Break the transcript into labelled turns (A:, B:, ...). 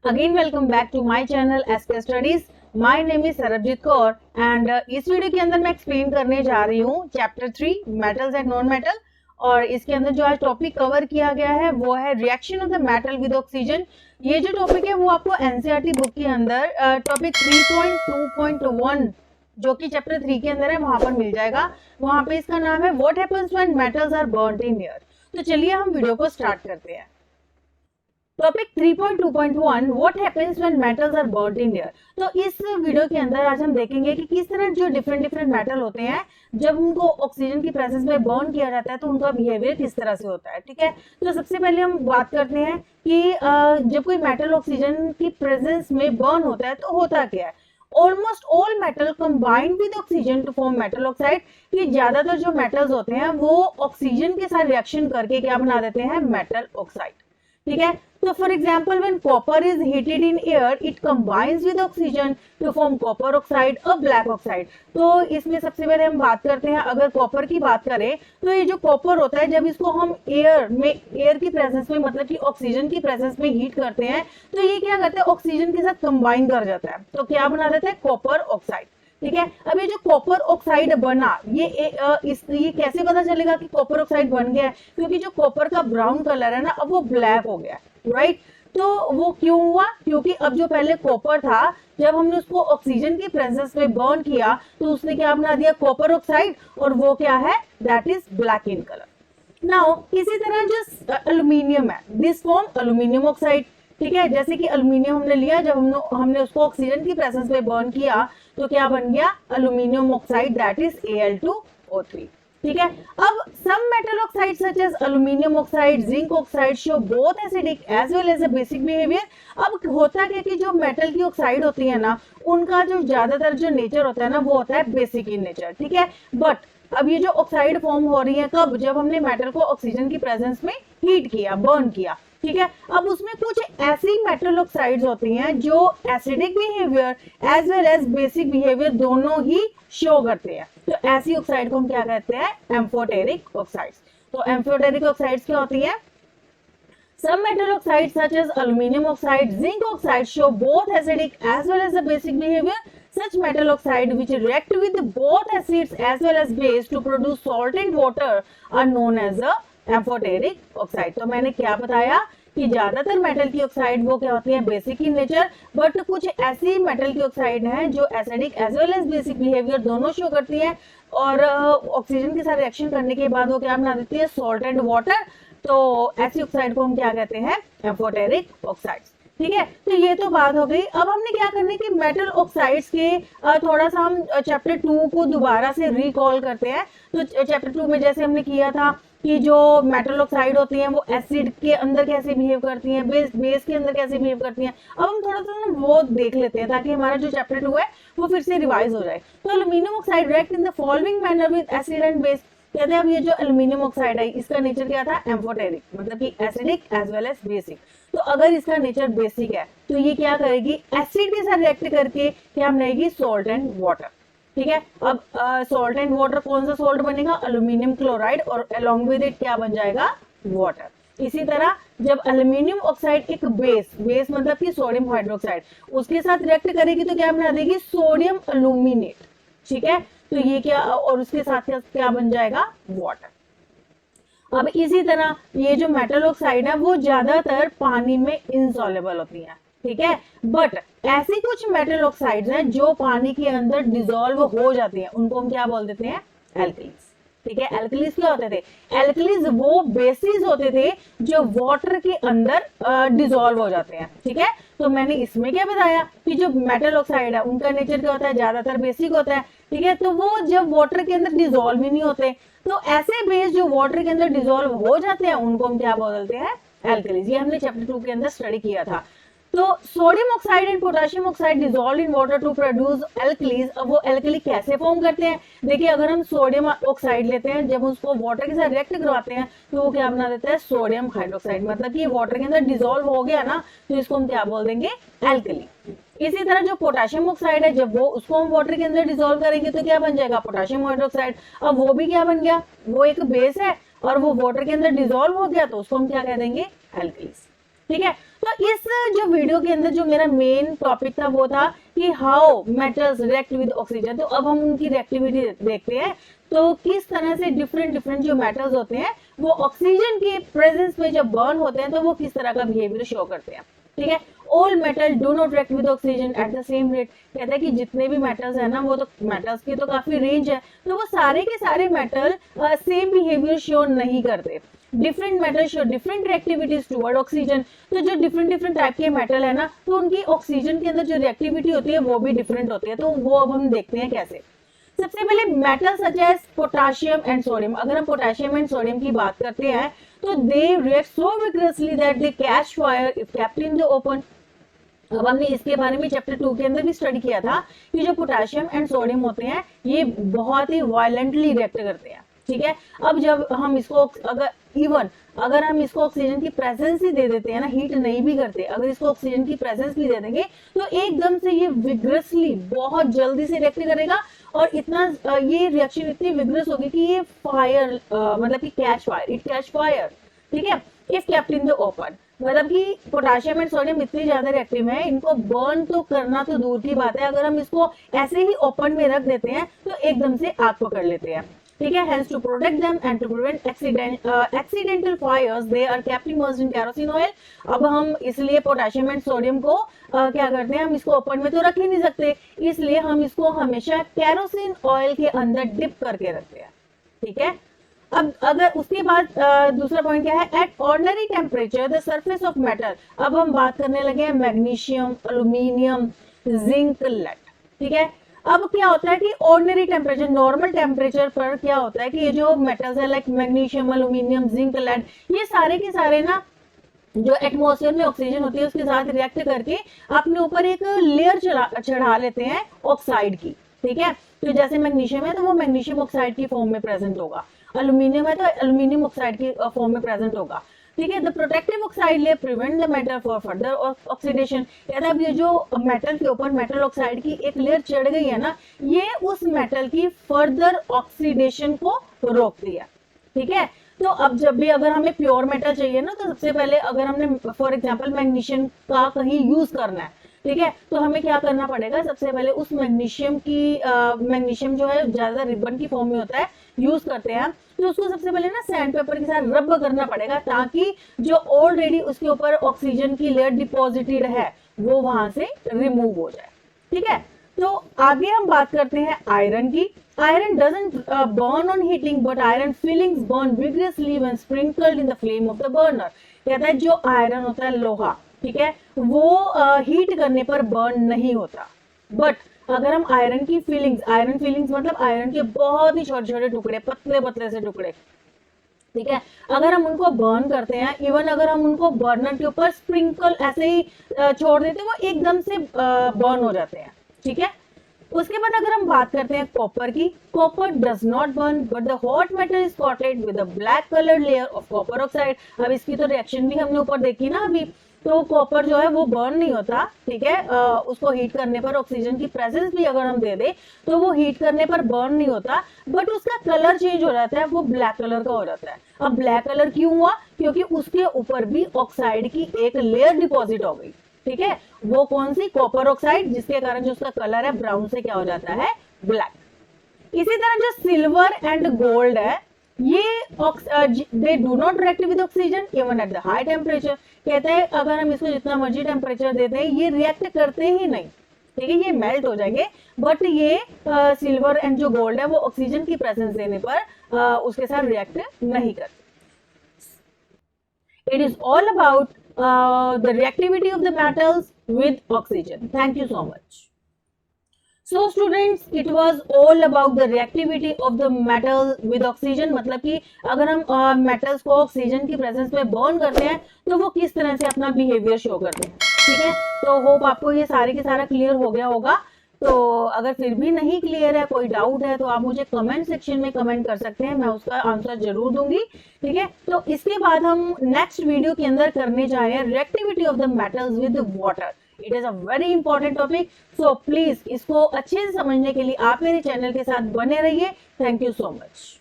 A: Again, welcome back to my channel SK Studies. My name is Sarabjit Kaur and इस video के अंदर मैं explain करने जा रही हूँ chapter 3 metals and non metal. और इसके अंदर जो आज टॉपिक कवर किया गया है वो है reaction of the metal with oxygen. ये जो टॉपिक है वो आपको एनसीईआरटी बुक के अंदर टॉपिक 3.2.1 जो कि चैप्टर 3 के अंदर है वहां पर मिल जाएगा। वहां पे इसका नाम है what happens when metals are burned in air. तो चलिए हम वीडियो को स्टार्ट करते हैं। Topic 3.2.1 what happens when metals are burned in air. तो इस वीडियो के अंदर आज हम देखेंगे कि किस तरह जो डिफरेंट मेटल होते हैं जब उनको ऑक्सीजन की प्रेजेंस में बर्न किया जाता है तो उनका बिहेवियर किस तरह से होता है। ठीक है, तो सबसे पहले हम बात करते हैं कि जब कोई मेटल ऑक्सीजन की प्रेजेंस में बर्न होता है तो होता क्या है। Almost all metal combined with oxygen to form metal oxide. कि ज्यादातर जो मेटल्स होते हैं वो ऑक्सीजन के साथ रिएक्शन करके क्या बना देते हैं, मेटल ऑक्साइड। ठीक है, तो for example when copper is heated in air it combines with oxygen to form copper oxide और ब्लैक ऑक्साइड। तो इसमें सबसे पहले हम बात करते हैं, अगर कॉपर की बात करें तो ये जो कॉपर होता है जब इसको हम एयर की प्रेजेंस में मतलब कि ऑक्सीजन की प्रेजेंस में हीट करते हैं तो ये क्या करता है, ऑक्सीजन के साथ कंबाइन कर जाता है तो क्या बना देता है, कॉपर ऑक्साइड। ठीक है, अब ये जो कॉपर ऑक्साइड बना ये कैसे पता चलेगा कि कॉपर ऑक्साइड बन गया है, क्योंकि जो कॉपर का ब्राउन कलर है ना अब वो ब्लैक हो गया, राइट। तो वो क्यों हुआ, क्योंकि अब जो पहले कॉपर था जब हमने उसको ऑक्सीजन की प्रेजेंस में बर्न किया तो उसने क्या बना दिया, कॉपर ऑक्साइड, और वो क्या है, that is black in colour. Now इसी तरह जो एल्यूमिनियम है दिस फॉर्म एल्यूमिनियम ऑक्साइड। ठीक है, जैसे कि एल्यूमिनियम हमने लिया जब हमने उसको ऑक्सीजन की प्रेजेंस में बर्न किया तो क्या बन गया, aluminium oxide, that is Al2O3। ठीक है, अब some metal oxide such as aluminium oxide, zinc oxide show both acidic as well as a basic behaviour. अब होता क्या कि जो मेटल की ऑक्साइड होती है ना उनका जो ज्यादातर जो नेचर होता है ना वो होता है बेसिक इन नेचर। ठीक है, बट अब ये जो ऑक्साइड फॉर्म हो रही है कब, जब हमने मेटल को ऑक्सीजन की प्रेजेंस में हीट किया, बर्न किया। ठीक है, अब उसमें कुछ ऐसी मेटल ऑक्साइड्स होती हैं जो acidic behaviour as well as basic behaviour दोनों ही शो करते हैं। तो ऐसी ऑक्साइड को हम क्या कहते हैं, एम्फोटेरिक ऑक्साइड्स। तो एम्फोटेरिक ऑक्साइड्स क्या होती है, some metal oxides such as aluminum oxide, zinc oxide show both acidic as well as the basic behavior. Such metal oxide which react with both acids as well as base to produce salt and water are known as the amphoteric oxide। तो मैंने क्या बताया कि ज्यादातर metal की oxide वो क्या होती है, बेसिक इन नेचर, बट कुछ ऐसी मेटल की ऑक्साइड हैं जो acidic as well as basic behaviour दोनों शो करती हैं और ऑक्सीजन के साथ रिएक्शन करने के बाद वो क्या बना देती है, सॉल्ट एंड वाटर। तो ऐसी ऑक्साइड को हम क्या कहते हैं, एम्फोटेरिक ऑक्साइड्स। ठीक है, तो ये तो बात हो गई। अब हमने क्या करना है कि मेटल ऑक्साइड्स के थोड़ा सा हम चैप्टर 2 को दोबारा से रिकॉल करते हैं। तो चैप्टर 2 में जैसे हमने किया था कि जो मेटल ऑक्साइड होती हैं वो एसिड के अंदर कैसे बिहेव करती हैं, बेस के अंदर कैसे बिहेव करती हैं। अब हम थोड़ा सा वो देख लेते हैं ताकि हमारा जो चैप्टर 2 है वो फिर से रिवाइज हो जाए। तो aluminium oxide react in the following manner with acid and base. कहते हैं अब ये जो एल्यूमिनियम ऑक्साइड है इसका नेचर क्या था, एम्फोटेरिक, मतलब कि acidic as well as basic. तो अगर इसका नेचर बेसिक है तो ये क्या करेगी, एसिड के साथ रिएक्ट करके क्या बनाएगी, सॉल्ट एंड वाटर। ठीक है, अब सॉल्ट एंड वाटर, कौन सा सॉल्ट बनेगा, एल्यूमिनियम क्लोराइड, और अलोंग विद इट क्या बन जाएगा, वाटर। इसी तरह जब एल्यूमिनियम ऑक्साइड एक बेस मतलब कि सोडियम हाइड्रोक्साइड उसके साथ रिएक्ट करेगी तो क्या बना देगी, सोडियम एल्यूमिनेट। ठीक है, तो ये क्या, और उसके साथ क्या बन जाएगा, वाटर। अब इसी तरह ये जो मेटल ऑक्साइड है वो ज्यादातर पानी में इनसॉल्युबल होती है। ठीक है, बट ऐसी कुछ मेटल ऑक्साइड्स हैं जो पानी के अंदर डिसॉल्व हो जाती हैं, उनको हम क्या बोल देते हैं, एल्कलीज। ठीक है, एल्कलीज क्या होते थे, एल्कलीज वो बेसिस होते थे जो वाटर के अंदर डिसॉल्व हो जाते हैं। ठीक है, तो मैंने इसमें क्या बताया कि जो मेटल ऑक्साइड है उनका नेचर क्या होता है, ज्यादातर बेसिक होता है। ठीक है, तो वो जब वाटर के अंदर डिसॉल्व ही नहीं होते तो ऐसे बेस जो वाटर के अंदर डिसॉल्व हो जाते हैं उनको हम क्या बोलते हैं, एल्कलीज। ये हमने चैप्टर 2 के अंदर स्टडी किया था। तो sodium oxide and potassium oxide dissolve in water to produce alkalis. अब वो एल्कली कैसे फॉर्म करते हैं, देखिए अगर हम सोडियम ऑक्साइड लेते हैं जब उसको वाटर के साथ रिएक्ट करवाते हैं तो वो क्या बना देता है, सोडियम हाइड्रोक्साइड, मतलब कि वाटर के अंदर डिसॉल्व हो गया ना तो इसको हम क्या बोल देंगे, एल्कली। इसी तरह जो पोटेशियम ऑक्साइड है जब वो उसको हम वाटर के अंदर डिसॉल्व करेंगे तो क्या बन जाएगा, पोटेशियम हाइड्रोक्साइड। अब वो भी क्या बन गया, वो एक बेस है और वो वाटर के अंदर डिसॉल्व हो गया तो उसको हम क्या कह देंगे, एल्कलीज। ठीक है। तो इस जो वीडियो के अंदर जो मेरा मेन टॉपिक था वो था कि how metals react with oxygen. तो अब हम उनकी रिएक्टिविटी देखते हैं, तो किस तरह से डिफरेंट जो मेटल्स होते हैं वो ऑक्सीजन के प्रेजेंस में जब बर्न होते हैं तो वो किस तरह का बिहेवियर शो करते हैं। ठीक है, all metal do not react with oxygen at the same rate. कहता है कि जितने भी मेटल्स है ना, वो तो मेटल्स की तो काफी रेंज है, तो वो सारे के सारे मेटल सेम बिहेवियर शो नहीं करते। Different metal show different reactivities toward oxygen. तो जो डिफरेंट टाइप के मेटल है ना, तो उनकी ऑक्सीजन के अंदर जो रिएक्टिविटी होती है वो भी डिफरेंट होती है। तो वो अब हम देखते हैं कैसे। सबसे पहले metal such as potassium and sodium. अगर हम पोटेशियम एंड सोडियम की बात करते हैं तो they react so vigorously that they catch fire if kept in the open. अब हमने इसके बारे में चैप्टर 2 के अंदर भी स्टडी किया था कि जो पोटेशियम एंड सोडियम होते हैं ये बहुत ही वायलेंटली रिएक्ट करते हैं। ठीक है, अब जब हम इसको अगर हम इसको ऑक्सीजन की प्रेजेंस ही दे देते हैं ना, हीट नहीं भी करते, अगर इसको ऑक्सीजन की प्रेजेंस भी दे देंगे तो एकदम से ये विग्रसली बहुत जल्दी से रिएक्ट करेगा और इतना ये रिएक्शन इतनी विग्रस होगी कि ये फायर मतलब कि कैच फायर। ठीक है, if kept in the open, मतलब कि पोटेशियम एंड सोडियम इतनी ज्यादा रिएक्टिव है, इनको बर्न तो करना तो दूर की बात है, अगर हम इसको ऐसे ही ओपन में रख देते हैं तो एकदम से आग पकड़ लेते हैं। ठीक है, hence to protect them and to prevent accidental fires they are kept immersed in kerosene oil। अब हम इसलिए पोटेशियम एंड सोडियम को क्या करते हैं, हम इसको ओपन में तो रख ही नहीं सकते, इसलिए हम इसको हमेशा केरोसिन ऑयल के अंदर डिप करके रखते हैं। ठीक है, अब अगर उसके बाद दूसरा पॉइंट क्या है, at ordinary temperature the surface of metal. अब हम बात करने लगे हैं मैग्नीशियम, एल्यूमिनियम, जिंक, लेड। ठीक है, अब क्या होता है कि ऑर्डिनरी टेम्परेचर, नॉर्मल टेम्परेचर पर क्या होता है कि ये जो मेटल्स है like magnesium, aluminium, zinc, lead, ये सारे के सारे ना जो एटमॉस्फेयर में ऑक्सीजन होती है उसके साथ रिएक्ट करके अपने ऊपर एक लेयर चढ़ा लेते हैं ऑक्साइड की। ठीक है, तो जैसे मैग्नीशियम है तो वो मैग्नीशियम ऑक्साइड की फॉर्म में प्रेजेंट होगा, एल्यूमिनियम है तो एल्यूमिनियम ऑक्साइड की फॉर्म में प्रेजेंट होगा। ठीक है, the protective oxide layer prevent the metal for further oxidation. कहता है ये जो मेटल के ऊपर मेटल ऑक्साइड की एक लेयर चढ़ गई है ना, ये उस मेटल की फर्दर ऑक्सीडेशन को रोकती है। ठीक है, तो अब जब भी अगर हमें प्योर मेटल चाहिए ना, तो सबसे पहले अगर हमने फॉर एग्जांपल मैग्नीशियम का कहीं यूज करना है, ठीक है, तो हमें क्या करना पड़ेगा, सबसे पहले उस मैग्नीशियम जो है ज्यादा रिबन की फॉर्म में होता है, यूज करते हैं, तो उसको सबसे पहले ना सैंड पेपर के साथ रब करना पड़ेगा ताकि जो ऑलरेडी उसके ऊपर ऑक्सीजन की लेयर डिपॉजिटेड है वो वहां से रिमूव हो जाए। ठीक है, तो आगे हम बात करते हैं आयरन की। Iron doesn't burn on heating but iron filings burn vigorously when sprinkled in the flame of the burner. कहता है जो आयरन होता है, लोहा, ठीक है, वो हीट करने पर बर्न नहीं होता, बट अगर हम आयरन फिलिंग्स मतलब आयरन के बहुत ही छोटे छोटे टुकड़े, पतले से टुकड़े, ठीक है, अगर हम उनको बर्न करते हैं, इवन अगर हम उनको बर्नर के ऊपर स्प्रिंकल ऐसे ही छोड़ देते हैं, वो एकदम से बर्न हो जाते हैं। ठीक है, उसके बाद अगर हम बात करते हैं कॉपर की, copper does not burn but the hot metal is coated with a black coloured layer of copper oxide. अब इसकी तो रिएक्शन भी हमने ऊपर देखी ना अभी, तो कॉपर जो है वो बर्न नहीं होता। ठीक है, उसको हीट करने पर ऑक्सीजन की प्रेजेंस भी अगर हम दे दे तो वो हीट करने पर बर्न नहीं होता, बट उसका कलर चेंज हो जाता है, वो ब्लैक कलर का हो जाता है। अब ब्लैक कलर क्यों हुआ, क्योंकि उसके ऊपर भी ऑक्साइड की एक लेयर डिपॉजिट हो गई। ठीक है, वो कौन सी, कॉपर ऑक्साइड, जिसके कारण जो उसका कलर है ब्राउन से क्या हो जाता है, ब्लैक। इसी तरह जो सिल्वर एंड गोल्ड है, ये they do not react with oxygen even at the high temperature. कहते हैं अगर हम इसको जितना मर्जी टेम्परेचर देते हैं ये रिएक्ट करते ही नहीं। ठीक है, ये मेल्ट हो जाएंगे, बट ये सिल्वर एंड जो गोल्ड है वो ऑक्सीजन की प्रेजेंस देने पर उसके साथ रिएक्ट नहीं करते। It is all about the reactivity of the metals with oxygen. Thank you so much. So students, it was all about the reactivity of the metal with oxygen। मतलब कि अगर हम मेटल्स को ऑक्सीजन की presence में burn करते हैं तो वो किस तरह से अपना बिहेवियर शो करते हैं। ठीक है, तो होप आपको ये सारे के सारा क्लियर हो गया होगा। तो अगर फिर भी नहीं क्लियर है, कोई डाउट है, तो आप मुझे कमेंट सेक्शन में कमेंट कर सकते हैं, मैं उसका आंसर जरूर दूंगी। ठीक है, तो इसके बाद हम नेक्स्ट वीडियो के अंदर करने जा रहे हैं reactivity of the metals with water. It is a very important topic, so please इसको अच्छे से समझने के लिए आप मेरे चैनल के साथ बने रहिए। Thank you so much.